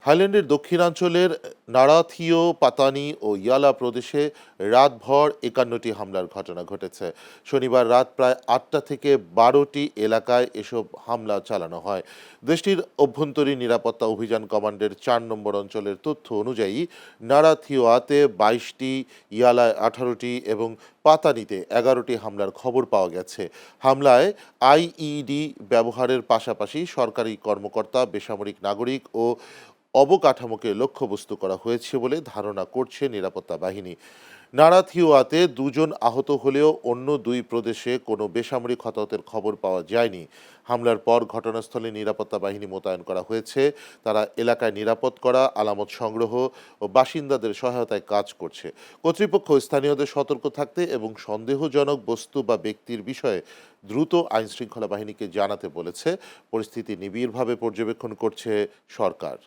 থাইল্যান্ডের দক্ষিণাঞ্চলের নারাথিও পাতানি ও ইয়ালা প্রদেশে রাতভর ৫১টি হামলার ঘটনা ঘটেছে। শনিবার রাত প্রায় ৮টা থেকে ১২টি এলাকায় এসব হামলা চালানো হয়। দেশটির অভ্যন্তরীণ নিরাপত্তা অভিযান কমান্ডের ৪ নম্বর অঞ্চলের তথ্য অনুযায়ী নারাথিওয়াতে ২২টি, ইয়ালায় ১৮টি এবং পাতানিতে ১১টি হামলার খবর পাওয়া গেছে। হামলায় আইইডি ব্যবহারের পাশাপাশি সরকারি কর্মকর্তা, বেসামরিক নাগরিক ও অবকাঠামোকে লক্ষ্যবস্তু করা হয়েছে বলে ধারণা করছে নিরাপত্তা বাহিনী। নারাথিওয়াতে ২ জন আহত হলেও অন্য ২ প্রদেশে কোনো বেসামরিক হতাহতের খবর পাওয়া যায়নি। হামলার পর ঘটনাস্থলে নিরাপত্তা বাহিনী মোতায়েন করা হয়েছে। তারা এলাকায় নিরাপদ করা, আলামত সংগ্রহ ও বাসিন্দাদের সহায়তায় কাজ করছে। কর্তৃপক্ষ স্থানীয়দের সতর্ক থাকতে এবং সন্দেহজনক বস্তু বা ব্যক্তির বিষয়ে দ্রুত আইনশৃঙ্খলা বাহিনীকে জানাতে বলেছে। পরিস্থিতি নিবিড়ভাবে পর্যবেক্ষণ করছে সরকার।